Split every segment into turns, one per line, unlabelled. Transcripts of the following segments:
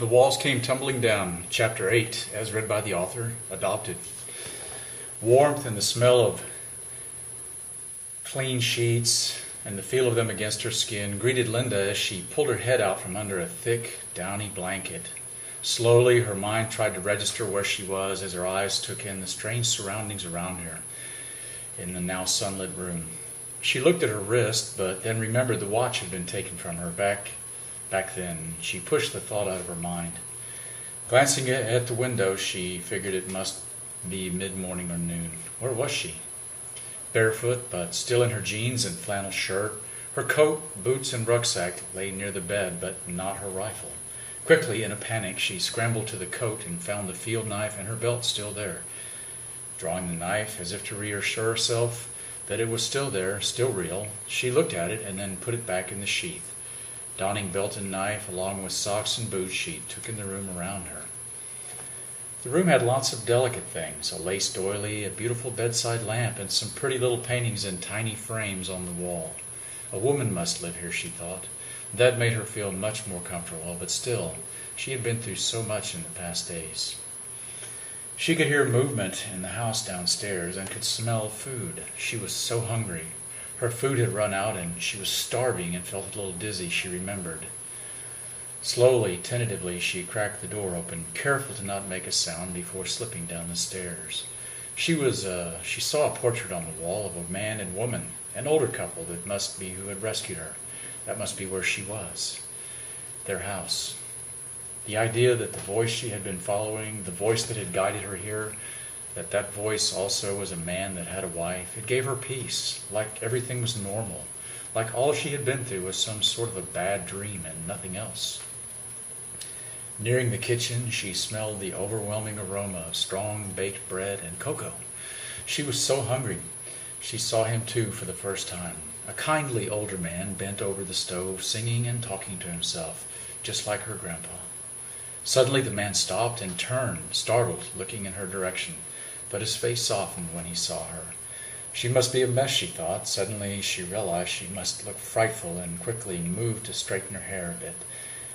The Walls Came Tumbling Down, Chapter 8, as read by the author, adopted. Warmth and the smell of clean sheets and the feel of them against her skin greeted Linda as she pulled her head out from under a thick, downy blanket. Slowly, her mind tried to register where she was as her eyes took in the strange surroundings around her in the now sunlit room. She looked at her wrist, but then remembered the watch had been taken from her back then. She pushed the thought out of her mind. Glancing at the window, she figured it must be mid-morning or noon. Where was she? Barefoot, but still in her jeans and flannel shirt. Her coat, boots, and rucksack lay near the bed, but not her rifle. Quickly, in a panic, she scrambled to the coat and found the field knife and her belt still there. Drawing the knife, as if to reassure herself that it was still there, still real, she looked at it and then put it back in the sheath. Donning belt and knife, along with socks and boots, she took in the room around her. The room had lots of delicate things, a lace doily, a beautiful bedside lamp, and some pretty little paintings in tiny frames on the wall. A woman must live here, she thought. That made her feel much more comfortable, but still, she had been through so much in the past days. She could hear movement in the house downstairs and could smell food. She was so hungry. Her food had run out and she was starving and felt a little dizzy, she remembered. Slowly, tentatively, she cracked the door open, careful to not make a sound before slipping down the stairs. She saw a portrait on the wall of a man and woman, an older couple that must be who had rescued her. That must be where she was. Their house. The idea that the voice she had been following, the voice that had guided her here, that voice also was a man that had a wife, it gave her peace, like everything was normal, like all she had been through was some sort of a bad dream and nothing else. Nearing the kitchen, she smelled the overwhelming aroma of strong baked bread and cocoa. She was so hungry. She saw him too for the first time. A kindly older man bent over the stove, singing and talking to himself, just like her grandpa. Suddenly the man stopped and turned, startled, looking in her direction, but his face softened when he saw her. She must be a mess, she thought. Suddenly she realized she must look frightful and quickly moved to straighten her hair a bit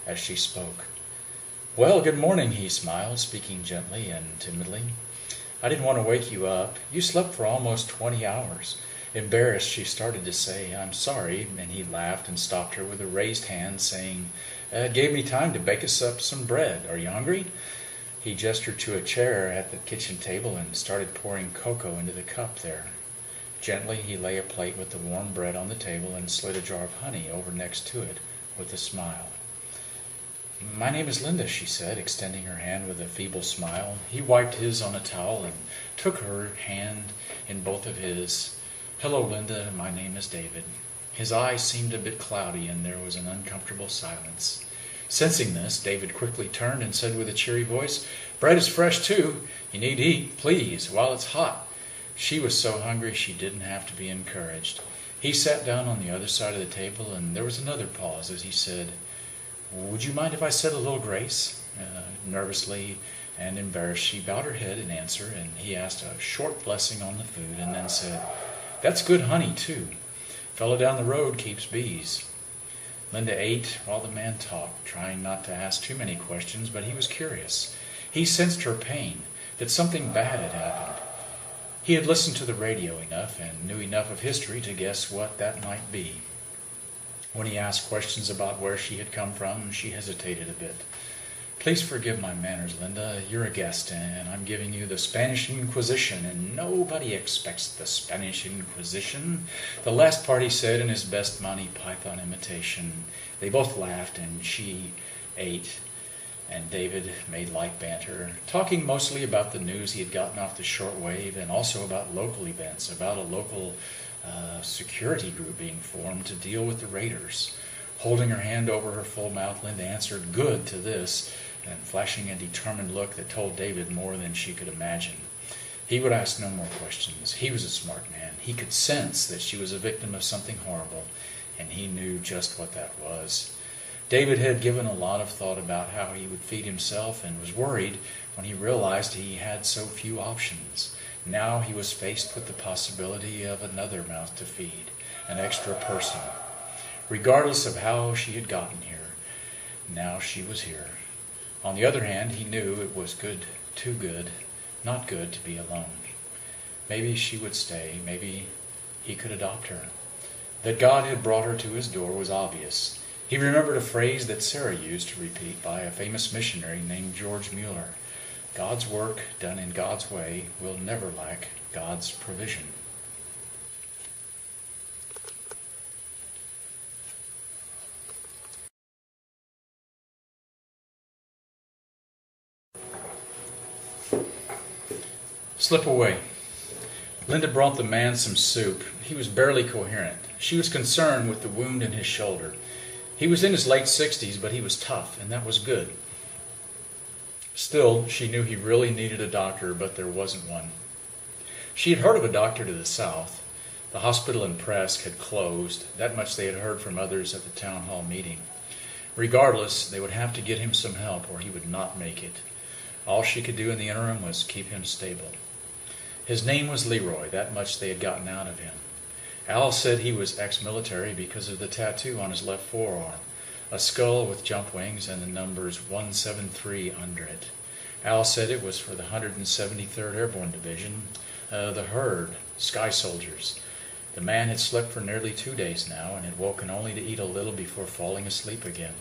as she spoke. "Well, good morning," he smiled, speaking gently and timidly. "I didn't want to wake you up. You slept for almost 20 hours. Embarrassed, she started to say, "I'm sorry," and he laughed and stopped her with a raised hand, saying, "It gave me time to bake us up some bread. Are you hungry?" He gestured to a chair at the kitchen table and started pouring cocoa into the cup there. Gently, he lay a plate with the warm bread on the table and slid a jar of honey over next to it with a smile. "My name is Linda," she said, extending her hand with a feeble smile. He wiped his on a towel and took her hand in both of his. "Hello, Linda. My name is David." His eyes seemed a bit cloudy, and there was an uncomfortable silence. Sensing this, David quickly turned and said with a cheery voice, "Bread is fresh, too. You need to eat, please, while it's hot." She was so hungry she didn't have to be encouraged. He sat down on the other side of the table, and there was another pause as he said, "Would you mind if I said a little grace?" Nervously and embarrassed, she bowed her head in answer, and he asked a short blessing on the food and then said, "That's good honey, too. Fellow down the road keeps bees." Linda ate while the man talked, trying not to ask too many questions, but he was curious. He sensed her pain, that something bad had happened. He had listened to the radio enough and knew enough of history to guess what that might be. When he asked questions about where she had come from, she hesitated a bit. "Please forgive my manners, Linda. You're a guest, and I'm giving you the Spanish Inquisition, and nobody expects the Spanish Inquisition." The last part he said in his best Monty Python imitation. They both laughed, and she ate, and David made light banter, talking mostly about the news he had gotten off the shortwave, and also about local events, about a local security group being formed to deal with the raiders. Holding her hand over her full mouth, Linda answered "good" to this, and flashing a determined look that told David more than she could imagine. He would ask no more questions. He was a smart man. He could sense that she was a victim of something horrible, and he knew just what that was. David had given a lot of thought about how he would feed himself and was worried when he realized he had so few options. Now he was faced with the possibility of another mouth to feed, an extra person. Regardless of how she had gotten here, now she was here. On the other hand, he knew it was good, too good, not good to be alone. Maybe she would stay, maybe he could adopt her. That God had brought her to his door was obvious. He remembered a phrase that Sarah used to repeat by a famous missionary named George Mueller. God's work done in God's way will never lack God's provision. Slip away. Linda brought the man some soup. He was barely coherent. She was concerned with the wound in his shoulder. He was in his late 60s, but he was tough, and that was good. Still, she knew he really needed a doctor, but there wasn't one. She had heard of a doctor to the south. The hospital in Presque had closed. That much they had heard from others at the town hall meeting. Regardless, they would have to get him some help or he would not make it. All she could do in the interim was keep him stable. His name was Leroy. That much they had gotten out of him. Al said he was ex-military because of the tattoo on his left forearm, a skull with jump wings and the numbers 173 under it. Al said it was for the 173rd Airborne Division, the Herd, Sky Soldiers. The man had slept for nearly 2 days now and had woken only to eat a little before falling asleep again.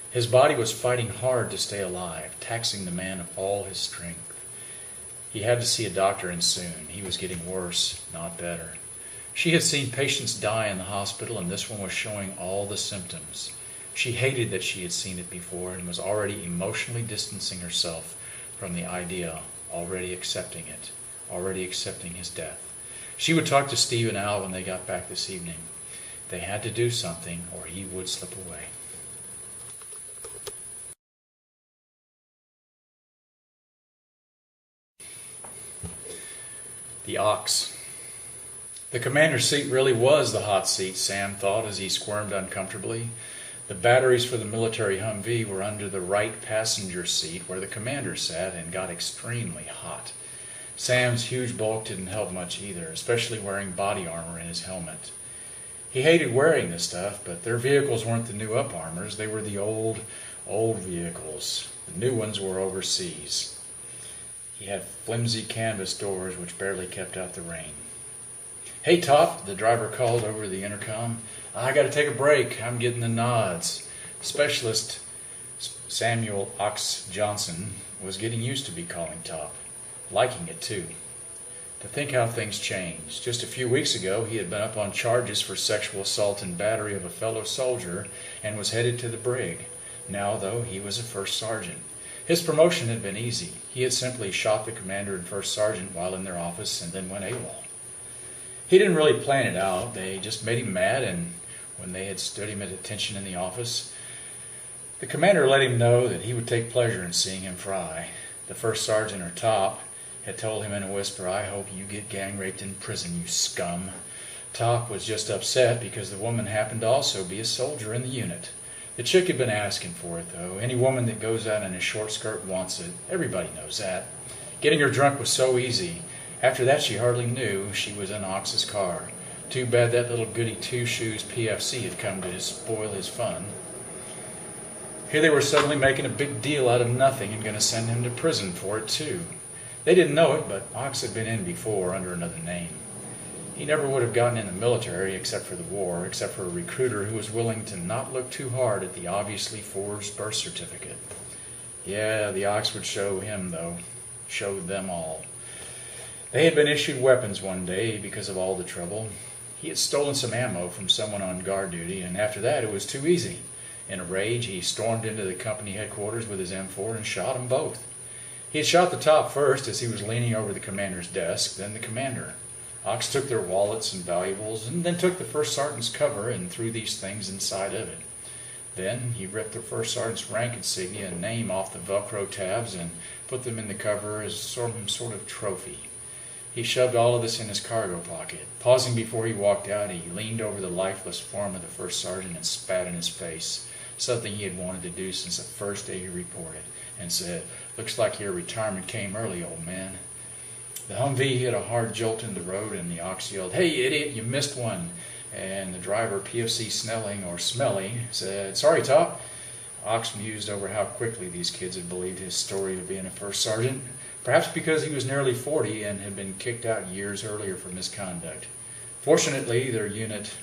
His body was fighting hard to stay alive, taxing the man of all his strength. He had to see a doctor and soon. He was getting worse, not better. She had seen patients die in the hospital, and this one was showing all the symptoms. She hated that she had seen it before and was already emotionally distancing herself from the idea, already accepting it, already accepting his death. She would talk to Steve and Al when they got back this evening. They had to do something or he would slip away. The ox. The commander's seat really was the hot seat, Sam thought as he squirmed uncomfortably. The batteries for the military Humvee were under the right passenger seat where the commander sat and got extremely hot. Sam's huge bulk didn't help much either, especially wearing body armor in his helmet. He hated wearing this stuff, but their vehicles weren't the new up armors. They were the old vehicles. The new ones were overseas. He had flimsy canvas doors which barely kept out the rain. "Hey, Top," the driver called over the intercom. "I got to take a break. I'm getting the nods." Specialist Samuel Ox Johnson was getting used to be calling Top, liking it too. To think how things changed. Just a few weeks ago, he had been up on charges for sexual assault and battery of a fellow soldier and was headed to the brig. Now, though, he was a first sergeant. His promotion had been easy. He had simply shot the commander and first sergeant while in their office and then went AWOL. He didn't really plan it out. They just made him mad, and when they had stood him at attention in the office, the commander let him know that he would take pleasure in seeing him fry. The first sergeant, or Top, had told him in a whisper, "I hope you get gang raped in prison, you scum." Top was just upset because the woman happened to also be a soldier in the unit. The chick had been asking for it, though. Any woman that goes out in a short skirt wants it. Everybody knows that. Getting her drunk was so easy. After that, she hardly knew she was in Ox's car. Too bad that little goody two-shoes PFC had come to spoil his fun. Here they were suddenly making a big deal out of nothing and going to send him to prison for it, too. They didn't know it, but Ox had been in before under another name. He never would have gotten in the military except for the war, except for a recruiter who was willing to not look too hard at the obviously forged birth certificate. Yeah, the Ox would show him, though. Showed them all. They had been issued weapons one day because of all the trouble. He had stolen some ammo from someone on guard duty, and after that it was too easy. In a rage, he stormed into the company headquarters with his M4 and shot them both. He had shot the Top first as he was leaning over the commander's desk, then the commander. Ox took their wallets and valuables, and then took the first sergeant's cover and threw these things inside of it. Then he ripped the first sergeant's rank insignia and name off the Velcro tabs and put them in the cover as some sort of trophy. He shoved all of this in his cargo pocket. Pausing before he walked out, he leaned over the lifeless form of the first sergeant and spat in his face, something he had wanted to do since the first day he reported, and said, "Looks like your retirement came early, old man." The Humvee hit a hard jolt in the road, and the Ox yelled, "Hey, idiot, you missed one." And the driver, PFC Snelling, or Smelly, said, "Sorry, Top, Ox mused over how quickly these kids had believed his story of being a first sergeant, perhaps because he was nearly 40 and had been kicked out years earlier for misconduct. Fortunately, their unit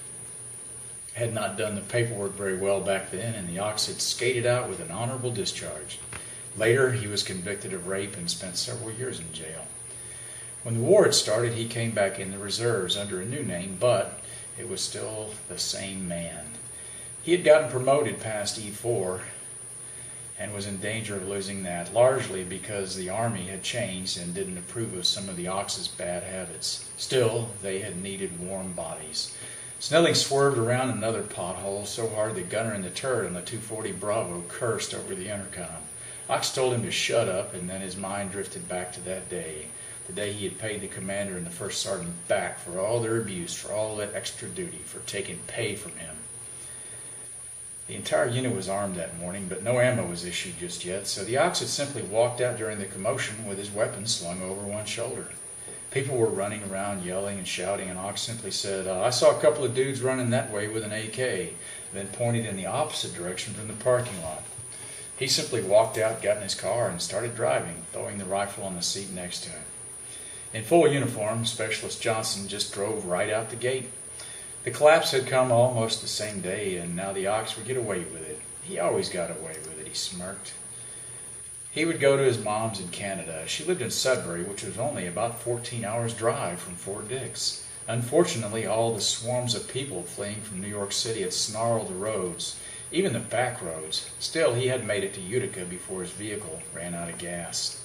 had not done the paperwork very well back then, and the Ox had skated out with an honorable discharge. Later, he was convicted of rape and spent several years in jail. When the war had started, he came back in the reserves under a new name, but it was still the same man. He had gotten promoted past E4 and was in danger of losing that, largely because the Army had changed and didn't approve of some of the Ox's bad habits. Still, they had needed warm bodies. Snelling swerved around another pothole so hard the gunner in the turret on the 240 Bravo cursed over the intercom. Ox told him to shut up, and then his mind drifted back to that day, the day he had paid the commander and the first sergeant back for all their abuse, for all that extra duty, for taking pay from him. The entire unit was armed that morning, but no ammo was issued just yet, so the Ox had simply walked out during the commotion with his weapon slung over one shoulder. People were running around yelling and shouting, and Ox simply said, "I saw a couple of dudes running that way with an AK," then pointed in the opposite direction from the parking lot. He simply walked out, got in his car, and started driving, throwing the rifle on the seat next to him. In full uniform, Specialist Johnson just drove right out the gate. The collapse had come almost the same day, and now the Ox would get away with it. He always got away with it, he smirked. He would go to his mom's in Canada. She lived in Sudbury, which was only about 14 hours' drive from Fort Dix. Unfortunately, all the swarms of people fleeing from New York City had snarled the roads, even the back roads. Still, he had made it to Utica before his vehicle ran out of gas.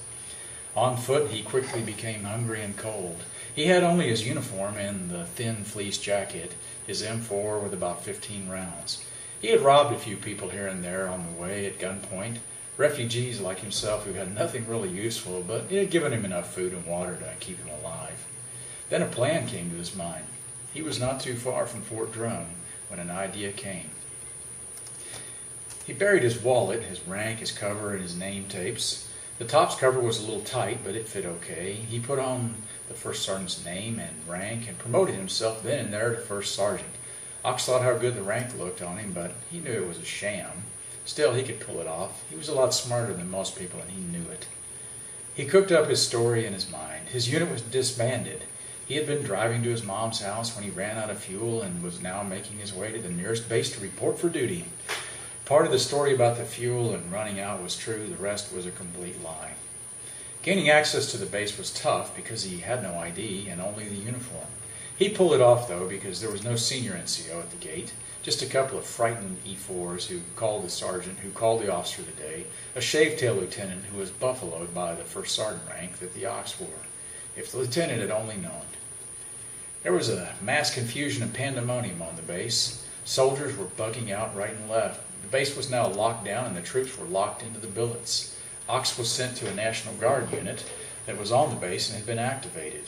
On foot, he quickly became hungry and cold. He had only his uniform and the thin fleece jacket, his M4 with about 15 rounds. He had robbed a few people here and there on the way at gunpoint, refugees like himself who had nothing really useful, but it had given him enough food and water to keep him alive. Then a plan came to his mind. He was not too far from Fort Drum when an idea came. He buried his wallet, his rank, his cover, and his name tapes. The top's cover was a little tight, but it fit okay. He put on the first sergeant's name and rank and promoted himself then and there to first sergeant. Ox thought how good the rank looked on him, but he knew it was a sham. Still, he could pull it off. He was a lot smarter than most people, and he knew it. He cooked up his story in his mind. His unit was disbanded. He had been driving to his mom's house when he ran out of fuel and was now making his way to the nearest base to report for duty. Part of the story about the fuel and running out was true. The rest was a complete lie. Gaining access to the base was tough because he had no ID and only the uniform. He pulled it off, though, because there was no senior NCO at the gate, just a couple of frightened E4s who called the sergeant, who called the officer of the day, a shaved-tail lieutenant who was buffaloed by the first sergeant rank that the Ox wore. If the lieutenant had only known. There was a mass confusion and pandemonium on the base. Soldiers were bugging out right and left. The base was now locked down and the troops were locked into the billets. Ox was sent to a National Guard unit that was on the base and had been activated.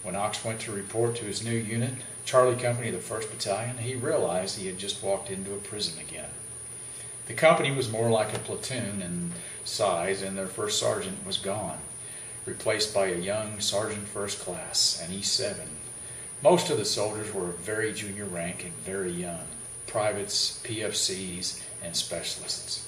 When Ox went to report to his new unit, Charlie Company of the 1st Battalion, he realized he had just walked into a prison again. The company was more like a platoon in size, and their first sergeant was gone, replaced by a young sergeant first class, an E7. Most of the soldiers were of very junior rank and very young, privates, PFCs, and specialists.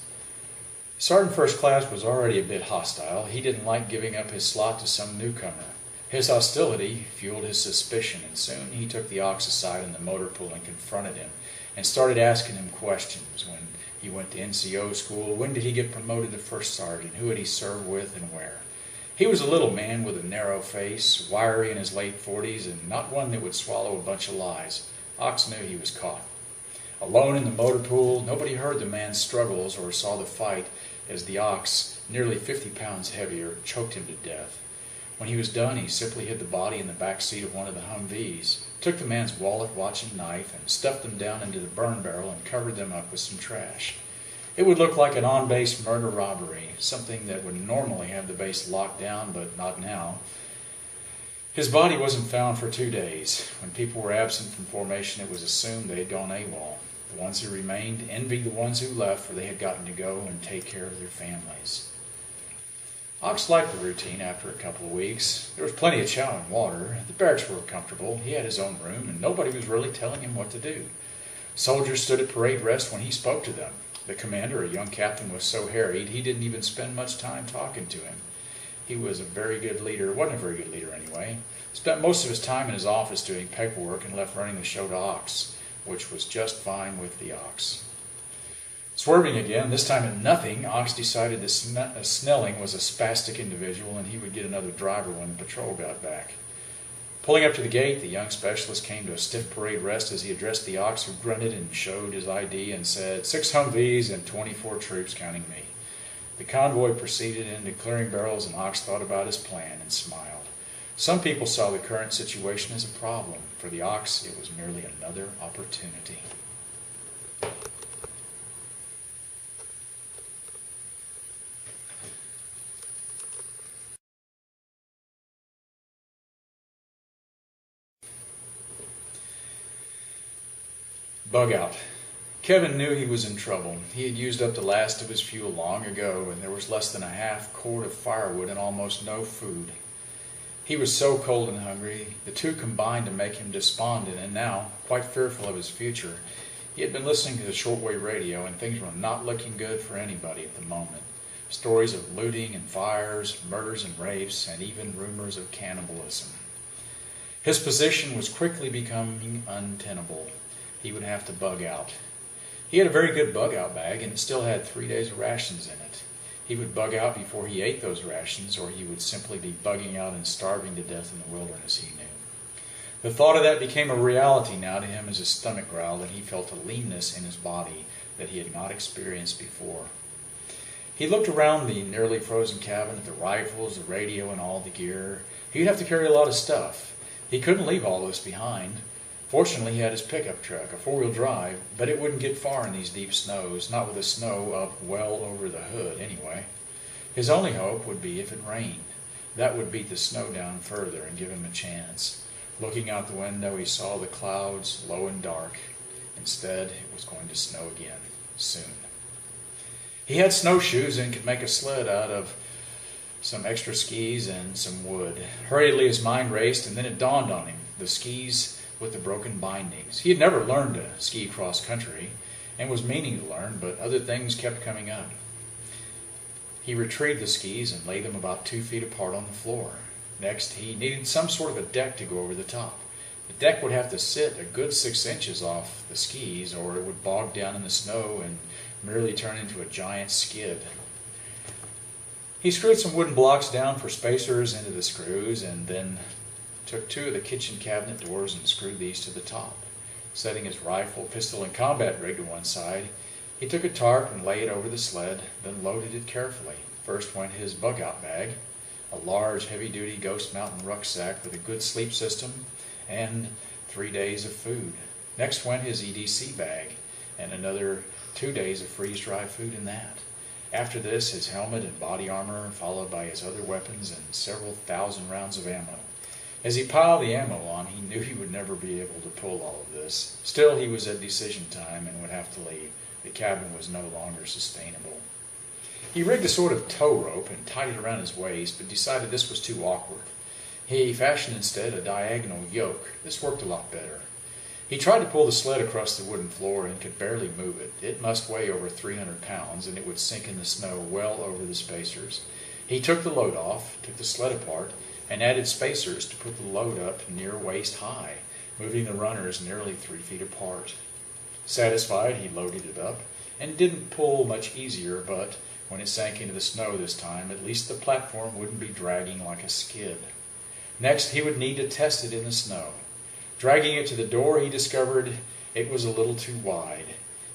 Sergeant First Class was already a bit hostile. He didn't like giving up his slot to some newcomer. His hostility fueled his suspicion, and soon he took the Ox aside in the motor pool and confronted him, and started asking him questions. When he went to NCO school, when did he get promoted to first sergeant, who had he served with, and where? He was a little man with a narrow face, wiry in his late 40s, and not one that would swallow a bunch of lies. Ox knew he was caught. Alone in the motor pool, nobody heard the man's struggles or saw the fight as the Ox, nearly 50 pounds heavier, choked him to death. When he was done, he simply hid the body in the back seat of one of the Humvees, took the man's wallet, watch, and knife, and stuffed them down into the burn barrel and covered them up with some trash. It would look like an on-base murder robbery, something that would normally have the base locked down, but not now. His body wasn't found for 2 days. When people were absent from formation, it was assumed they had gone AWOL. The ones who remained envied the ones who left, for they had gotten to go and take care of their families. Ox liked the routine after a couple of weeks. There was plenty of chow and water. The barracks were comfortable. He had his own room, and nobody was really telling him what to do. Soldiers stood at parade rest when he spoke to them. The commander, a young captain, was so harried he didn't even spend much time talking to him. He was a very good leader, wasn't a very good leader anyway. Spent most of his time in his office doing paperwork and left running the show to Ox, which was just fine with the Ox. Swerving again, this time at nothing, Ox decided that Snelling was a spastic individual and he would get another driver when the patrol got back. Pulling up to the gate, the young specialist came to a stiff parade rest as he addressed the Ox, who grunted and showed his ID and said, 6 Humvees and 24 troops, counting me. The convoy proceeded into clearing barrels, and Ox thought about his plan and smiled. Some people saw the current situation as a problem. For the Ox, it was merely another opportunity. Bug out. Kevin knew he was in trouble. He had used up the last of his fuel long ago, and there was less than a half quart of firewood and almost no food. He was so cold and hungry, the two combined to make him despondent, and now, quite fearful of his future, he had been listening to the shortwave radio, and things were not looking good for anybody at the moment. Stories of looting and fires, murders and rapes, and even rumors of cannibalism. His position was quickly becoming untenable. He would have to bug out. He had a very good bug out bag, and it still had 3 days of rations in it. He would bug out before he ate those rations, or he would simply be bugging out and starving to death in the wilderness, he knew. The thought of that became a reality now to him as his stomach growled, and he felt a leanness in his body that he had not experienced before. He looked around the nearly frozen cabin at the rifles, the radio, and all the gear. He'd have to carry a lot of stuff. He couldn't leave all this behind. Fortunately, he had his pickup truck, a 4-wheel drive, but it wouldn't get far in these deep snows, not with the snow up well over the hood anyway. His only hope would be if it rained. That would beat the snow down further and give him a chance. Looking out the window, he saw the clouds low and dark. Instead, it was going to snow again, soon. He had snowshoes and could make a sled out of some extra skis and some wood. Hurriedly, his mind raced, and then it dawned on him. The skis with the broken bindings. He had never learned to ski cross-country and was meaning to learn, but other things kept coming up. He retrieved the skis and laid them about 2 feet apart on the floor. Next, he needed some sort of a deck to go over the top. The deck would have to sit a good 6 inches off the skis, or it would bog down in the snow and merely turn into a giant skid. He screwed some wooden blocks down for spacers into the screws, and then took 2 of the kitchen cabinet doors and screwed these to the top. Setting his rifle, pistol, and combat rig to one side, he took a tarp and laid it over the sled, then loaded it carefully. First went his bug-out bag, a large, heavy-duty Ghost Mountain rucksack with a good sleep system and 3 days of food. Next went his EDC bag, and another 2 days of freeze-dried food in that. After this, his helmet and body armor, followed by his other weapons and several thousand rounds of ammo. As he piled the ammo on, he knew he would never be able to pull all of this. Still, he was at decision time and would have to leave. The cabin was no longer sustainable. He rigged a sort of tow rope and tied it around his waist, but decided this was too awkward. He fashioned instead a diagonal yoke. This worked a lot better. He tried to pull the sled across the wooden floor and could barely move it. It must weigh over 300 pounds, and it would sink in the snow well over the spacers. He took the load off, took the sled apart, and added spacers to put the load up near waist high, moving the runners nearly 3 feet apart. Satisfied, he loaded it up, and didn't pull much easier, but when it sank into the snow this time, at least the platform wouldn't be dragging like a skid. Next, he would need to test it in the snow. Dragging it to the door, he discovered it was a little too wide.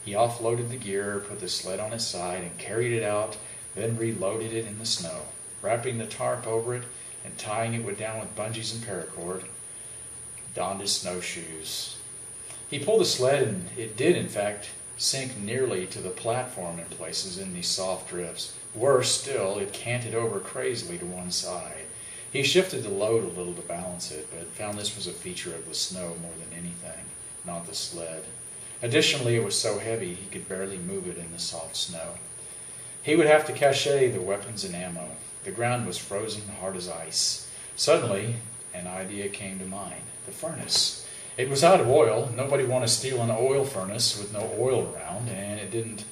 He offloaded the gear, put the sled on its side, and carried it out, then reloaded it in the snow, wrapping the tarp over it and tying it down with bungees and paracord. Donned his snowshoes. He pulled the sled, and it did, in fact, sink nearly to the platform in places in these soft drifts. Worse still, it canted over crazily to one side. He shifted the load a little to balance it, but found this was a feature of the snow more than anything, not the sled. Additionally, it was so heavy he could barely move it in the soft snow. He would have to cache the weapons and ammo. The ground was frozen hard as ice. Suddenly, an idea came to mind. The furnace. It was out of oil. Nobody wanted to steal an oil furnace with no oil around, and it didn't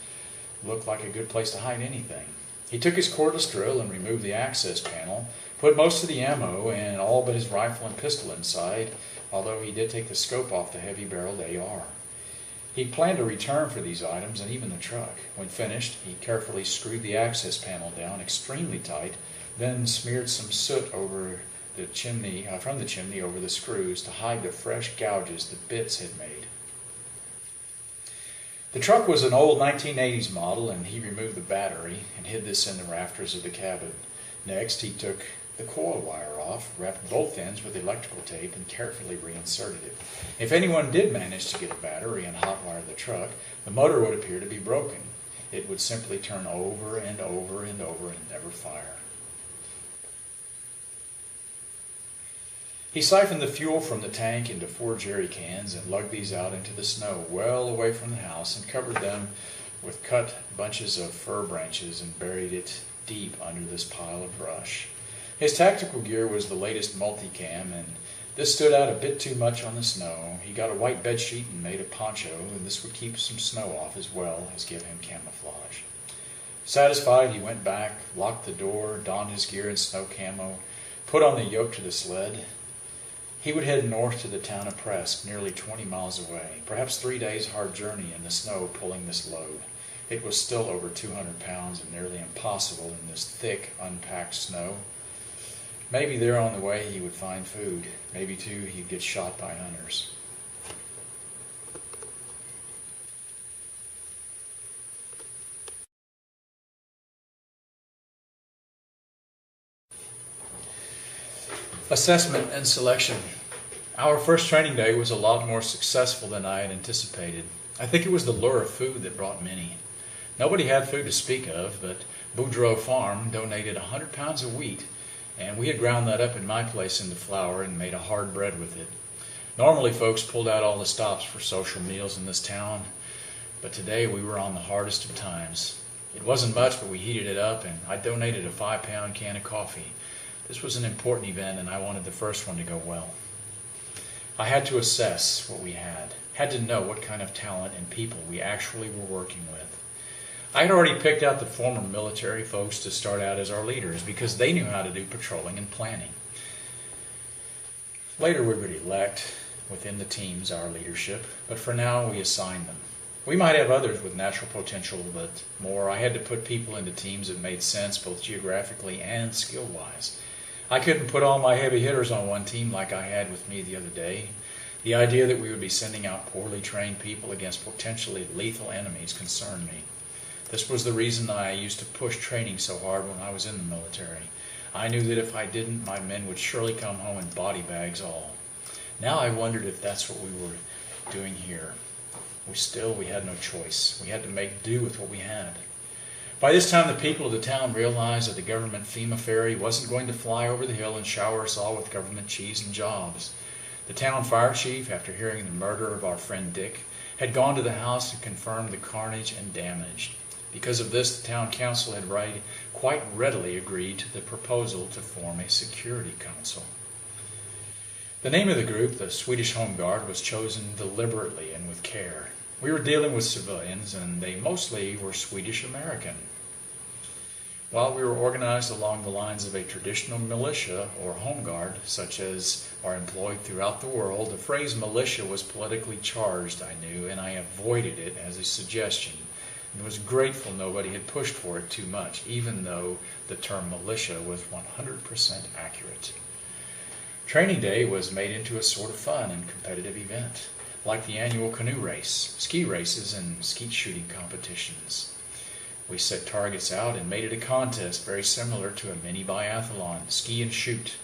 looked like a good place to hide anything. He took his cordless drill and removed the access panel, put most of the ammo and all but his rifle and pistol inside, although he did take the scope off the heavy-barreled AR. He planned to return for these items and even the truck. When finished, he carefully screwed the access panel down extremely tight, then smeared some soot over the chimney, from the chimney over the screws to hide the fresh gouges the bits had made. The truck was an old 1980s model, and he removed the battery and hid this in the rafters of the cabin. Next, he took the coil wire off, wrapped both ends with electrical tape, and carefully reinserted it. If anyone did manage to get a battery and hotwire the truck, the motor would appear to be broken. It would simply turn over and over and over and never fire. He siphoned the fuel from the tank into 4 jerry cans and lugged these out into the snow well away from the house and covered them with cut bunches of fir branches and buried it deep under this pile of brush. His tactical gear was the latest multicam, and this stood out a bit too much on the snow. He got a white bedsheet and made a poncho, and this would keep some snow off as well as give him camouflage. Satisfied, he went back, locked the door, donned his gear in snow camo, put on the yoke to the sled. He would head north to the town of Presque, nearly 20 miles away, perhaps 3 days' hard journey in the snow pulling this load. It was still over 200 pounds and nearly impossible in this thick, unpacked snow. Maybe there on the way he would find food. Maybe, too, he'd get shot by hunters. Assessment and selection. Our first training day was a lot more successful than I had anticipated. I think it was the lure of food that brought many. Nobody had food to speak of, but Boudreaux Farm donated 100 pounds of wheat, and we had ground that up in my place into flour and made a hard bread with it. Normally folks pulled out all the stops for social meals in this town, but today we were on the hardest of times. It wasn't much, but we heated it up, and I donated a 5-pound can of coffee. This was an important event, and I wanted the first one to go well. I had to assess what we had to know what kind of talent and people we actually were working with. I had already picked out the former military folks to start out as our leaders because they knew how to do patrolling and planning. Later we would elect within the teams our leadership, but for now we assigned them. We might have others with natural potential, but more. I had to put people into teams that made sense both geographically and skill-wise. I couldn't put all my heavy hitters on one team like I had with me the other day. The idea that we would be sending out poorly trained people against potentially lethal enemies concerned me. This was the reason I used to push training so hard when I was in the military. I knew that if I didn't, my men would surely come home in body bags all. Now I wondered if that's what we were doing here. We had no choice. We had to make do with what we had. By this time, the people of the town realized that the government FEMA ferry wasn't going to fly over the hill and shower us all with government cheese and jobs. The town fire chief, after hearing the murder of our friend Dick, had gone to the house and confirmed the carnage and damage. Because of this, the town council had quite readily agreed to the proposal to form a security council. The name of the group, the Swedish Home Guard, was chosen deliberately and with care. We were dealing with civilians, and they mostly were Swedish-American. While we were organized along the lines of a traditional militia or home guard, such as are employed throughout the world, the phrase militia was politically charged, I knew, and I avoided it as a suggestion, and was grateful nobody had pushed for it too much, even though the term militia was 100% accurate. Training day was made into a sort of fun and competitive event, like the annual canoe race, ski races, and skeet shooting competitions. We set targets out and made it a contest very similar to a mini biathlon, ski and shoot.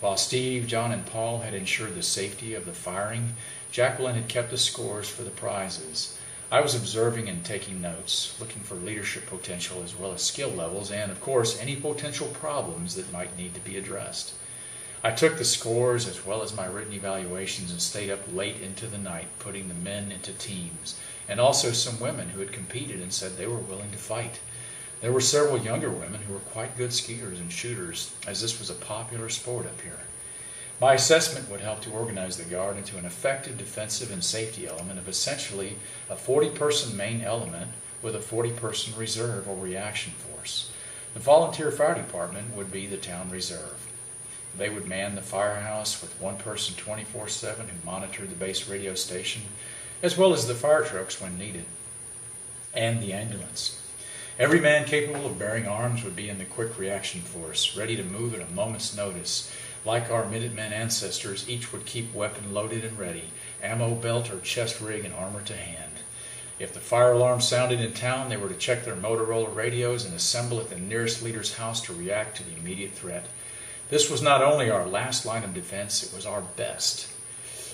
While Steve, John, and Paul had ensured the safety of the firing, Jacqueline had kept the scores for the prizes. I was observing and taking notes, looking for leadership potential as well as skill levels, and, of course, any potential problems that might need to be addressed. I took the scores as well as my written evaluations and stayed up late into the night putting the men into teams, and also some women who had competed and said they were willing to fight. There were several younger women who were quite good skiers and shooters, as this was a popular sport up here. My assessment would help to organize the Guard into an effective defensive and safety element of essentially a 40-person main element with a 40-person reserve or reaction force. The volunteer fire department would be the town reserve. They would man the firehouse with one person 24/7 who monitored the base radio station, as well as the fire trucks when needed, and the ambulance. Every man capable of bearing arms would be in the quick reaction force, ready to move at a moment's notice. Like our Minutemen ancestors, each would keep weapon loaded and ready, ammo belt or chest rig and armor to hand. If the fire alarm sounded in town, they were to check their Motorola radios and assemble at the nearest leader's house to react to the immediate threat. This was not only our last line of defense, it was our best.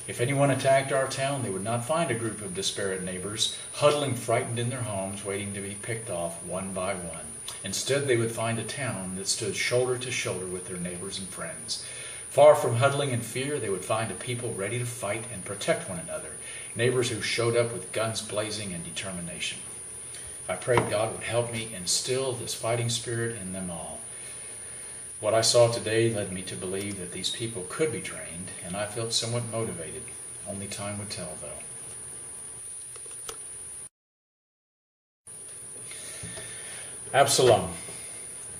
If anyone attacked our town, they would not find a group of disparate neighbors huddling frightened in their homes waiting to be picked off one by one. Instead, they would find a town that stood shoulder to shoulder with their neighbors and friends. Far from huddling in fear, they would find a people ready to fight and protect one another, neighbors who showed up with guns blazing and determination. I prayed God would help me instill this fighting spirit in them all. What I saw today led me to believe that these people could be trained, and I felt somewhat motivated. Only time would tell, though. Absalom.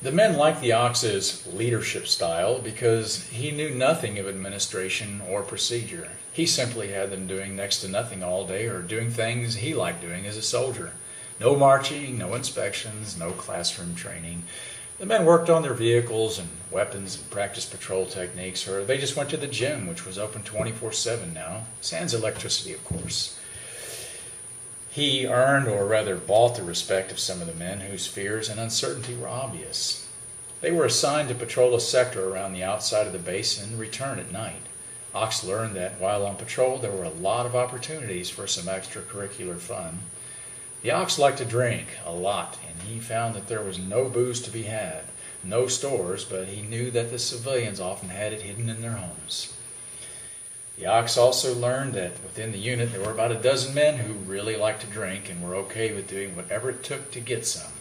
The men liked the Ox's leadership style because he knew nothing of administration or procedure. He simply had them doing next to nothing all day or doing things he liked doing as a soldier. No marching, no inspections, no classroom training. The men worked on their vehicles and weapons and practiced patrol techniques, or they just went to the gym, which was open 24/7 now, sans electricity, of course. He earned, or rather bought, the respect of some of the men whose fears and uncertainty were obvious. They were assigned to patrol a sector around the outside of the base and return at night. Ox learned that while on patrol there were a lot of opportunities for some extracurricular fun. The Ox liked to drink a lot, and he found that there was no booze to be had, no stores, but he knew that the civilians often had it hidden in their homes. The Ox also learned that within the unit there were about a dozen men who really liked to drink and were okay with doing whatever it took to get some.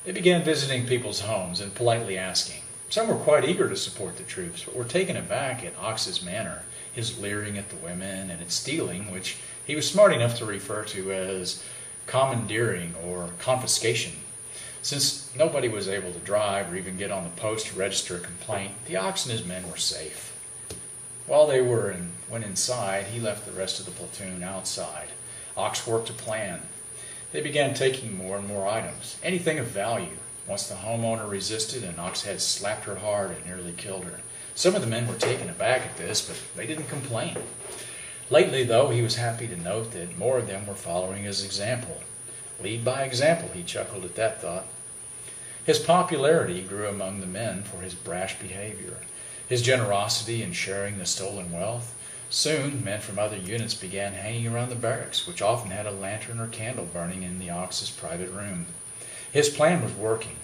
They began visiting people's homes and politely asking. Some were quite eager to support the troops, but were taken aback at Ox's manner, his leering at the women, and its stealing, which he was smart enough to refer to as commandeering or confiscation. Since nobody was able to drive or even get on the post to register a complaint, the Ox and his men were safe. While they went inside, he left the rest of the platoon outside. Ox worked a plan. They began taking more and more items, anything of value. Once the homeowner resisted, and Ox had slapped her hard and nearly killed her. Some of the men were taken aback at this, but they didn't complain. Lately, though, he was happy to note that more of them were following his example. Lead by example, he chuckled at that thought. His popularity grew among the men for his brash behavior, his generosity in sharing the stolen wealth. Soon, men from other units began hanging around the barracks, which often had a lantern or candle burning in the Ox's private room. His plan was working.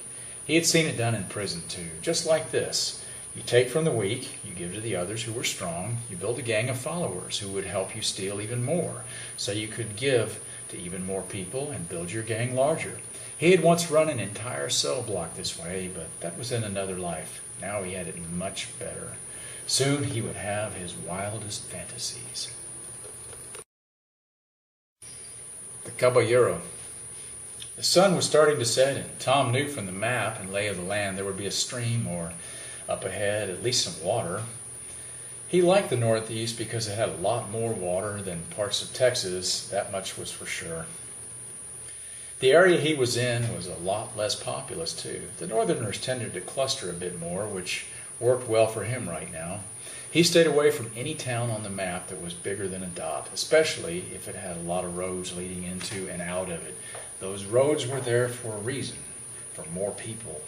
He had seen it done in prison, too, just like this. You take from the weak, you give to the others who were strong, you build a gang of followers who would help you steal even more, so you could give to even more people and build your gang larger. He had once run an entire cell block this way, but that was in another life. Now he had it much better. Soon he would have his wildest fantasies. The Caballero. The sun was starting to set, and Tom knew from the map and lay of the land there would be a stream, or up ahead, at least some water. He liked the Northeast because it had a lot more water than parts of Texas, that much was for sure. The area he was in was a lot less populous, too. The Northerners tended to cluster a bit more, which worked well for him right now. He stayed away from any town on the map that was bigger than a dot, especially if it had a lot of roads leading into and out of it. Those roads were there for a reason, for more people.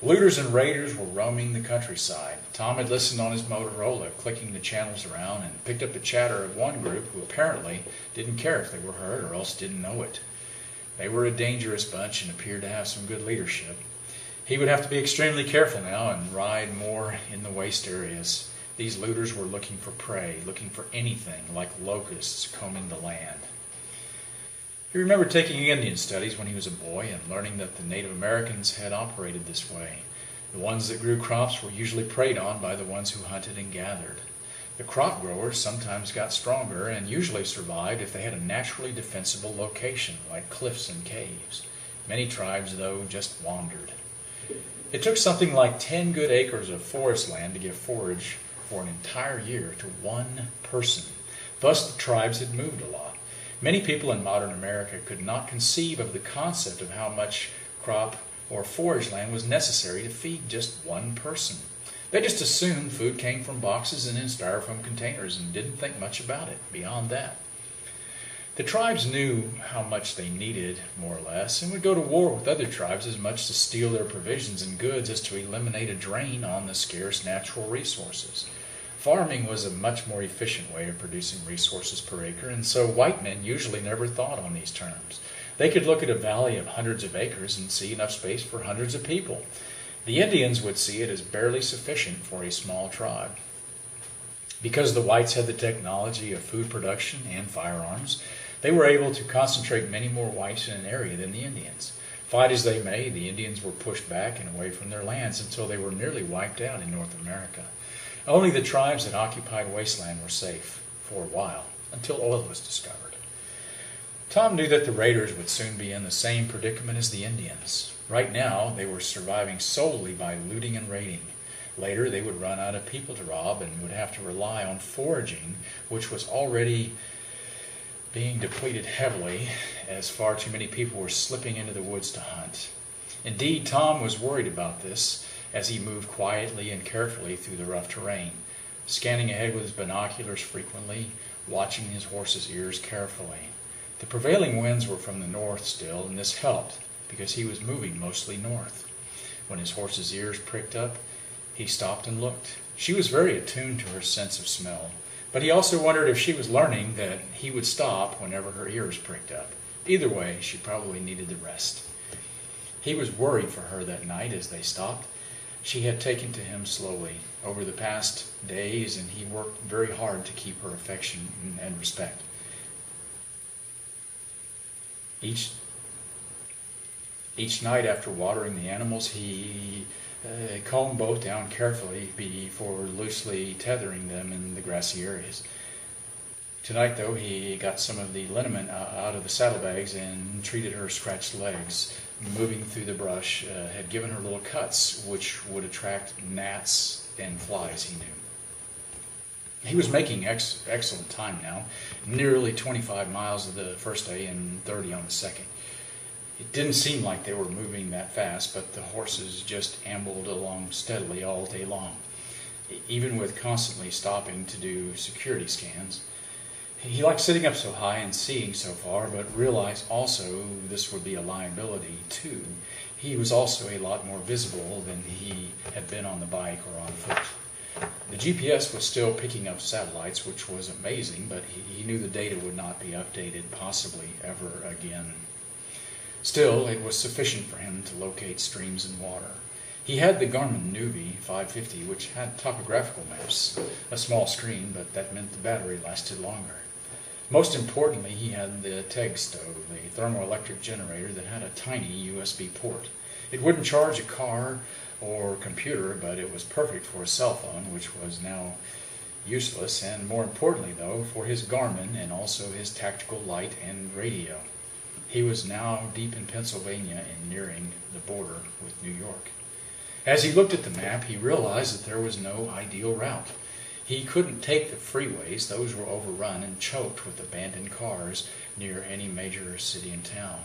Looters and raiders were roaming the countryside. Tom had listened on his Motorola, clicking the channels around, and picked up the chatter of one group who apparently didn't care if they were hurt or else didn't know it. They were a dangerous bunch and appeared to have some good leadership. He would have to be extremely careful now and ride more in the waste areas. These looters were looking for prey, looking for anything like locusts combing the land. He remembered taking Indian studies when he was a boy and learning that the Native Americans had operated this way. The ones that grew crops were usually preyed on by the ones who hunted and gathered. The crop growers sometimes got stronger and usually survived if they had a naturally defensible location like cliffs and caves. Many tribes, though, just wandered. It took something like 10 good acres of forest land to give forage for an entire year to one person. Thus, the tribes had moved a lot. Many people in modern America could not conceive of the concept of how much crop or forage land was necessary to feed just one person. They just assumed food came from boxes and in styrofoam containers and didn't think much about it beyond that. The tribes knew how much they needed, more or less, and would go to war with other tribes as much to steal their provisions and goods as to eliminate a drain on the scarce natural resources. Farming was a much more efficient way of producing resources per acre, and so white men usually never thought on these terms. They could look at a valley of hundreds of acres and see enough space for hundreds of people. The Indians would see it as barely sufficient for a small tribe. Because the whites had the technology of food production and firearms, they were able to concentrate many more whites in an area than the Indians. Fight as they may, the Indians were pushed back and away from their lands until they were nearly wiped out in North America. Only the tribes that occupied wasteland were safe for a while, until oil was discovered. Tom knew that the raiders would soon be in the same predicament as the Indians. Right now, they were surviving solely by looting and raiding. Later, they would run out of people to rob and would have to rely on foraging, which was already being depleted heavily, as far too many people were slipping into the woods to hunt. Indeed, Tom was worried about this as he moved quietly and carefully through the rough terrain, scanning ahead with his binoculars frequently, watching his horse's ears carefully. The prevailing winds were from the north still, and this helped, because he was moving mostly north. When his horse's ears pricked up, he stopped and looked. She was very attuned to her sense of smell, but he also wondered if she was learning that he would stop whenever her ears pricked up. Either way, she probably needed the rest. He was worried for her that night as they stopped. She had taken to him slowly over the past days, and he worked very hard to keep her affection and respect. Each night after watering the animals, he combed both down carefully before loosely tethering them in the grassy areas. Tonight, though, he got some of the liniment out of the saddlebags and treated her scratched legs. Moving through the brush had given her little cuts, which would attract gnats and flies, he knew. He was making excellent time now, nearly 25 miles of the first day and 30 on the second. It didn't seem like they were moving that fast, but the horses just ambled along steadily all day long, even with constantly stopping to do security scans. He liked sitting up so high and seeing so far, but realized also this would be a liability too. He was also a lot more visible than he had been on the bike or on foot. The GPS was still picking up satellites, which was amazing, but he knew the data would not be updated possibly ever again. Still, it was sufficient for him to locate streams and water. He had the Garmin Nuvi 550, which had topographical maps, a small screen, but that meant the battery lasted longer. Most importantly, he had the TEG stove, the thermoelectric generator that had a tiny USB port. It wouldn't charge a car or computer, but it was perfect for a cell phone, which was now useless, and more importantly, though, for his Garmin and also his tactical light and radio. He was now deep in Pennsylvania and nearing the border with New York. As he looked at the map, he realized that there was no ideal route. He couldn't take the freeways. Those were overrun and choked with abandoned cars near any major city and town.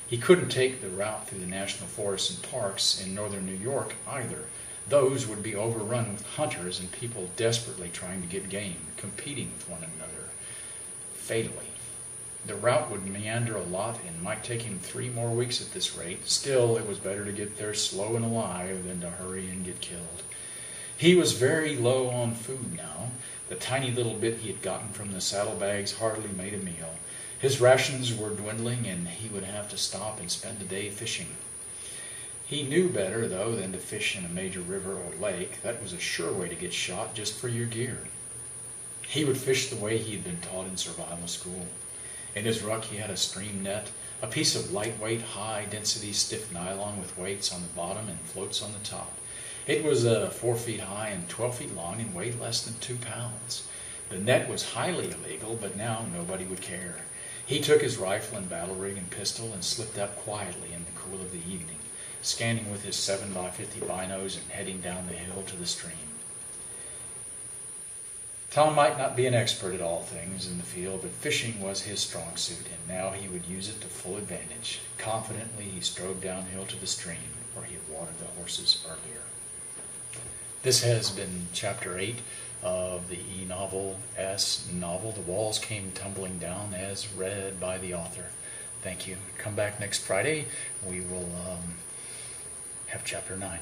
He couldn't take the route through the national forests and parks in northern New York either. Those would be overrun with hunters and people desperately trying to get game, competing with one another, fatally. The route would meander a lot and might take him 3 more weeks at this rate. Still, it was better to get there slow and alive than to hurry and get killed. He was very low on food now. The tiny little bit he had gotten from the saddlebags hardly made a meal. His rations were dwindling, and he would have to stop and spend a day fishing. He knew better, though, than to fish in a major river or lake. That was a sure way to get shot just for your gear. He would fish the way he had been taught in survival school. In his ruck he had a stream net, a piece of lightweight, high-density stiff nylon with weights on the bottom and floats on the top. It was 4 feet high and 12 feet long and weighed less than 2 pounds. The net was highly illegal, but now nobody would care. He took his rifle and battle rig and pistol and slipped up quietly in the cool of the evening, scanning with his 7x50 binos and heading down the hill to the stream. Tom might not be an expert at all things in the field, but fishing was his strong suit, and now he would use it to full advantage. Confidently, he strode downhill to the stream where he had watered the horses earlier. This has been Chapter 8 of the Enovel S novel, The Walls Came Tumbling Down, as read by the author. Thank you. Come back next Friday. We will have Chapter 9.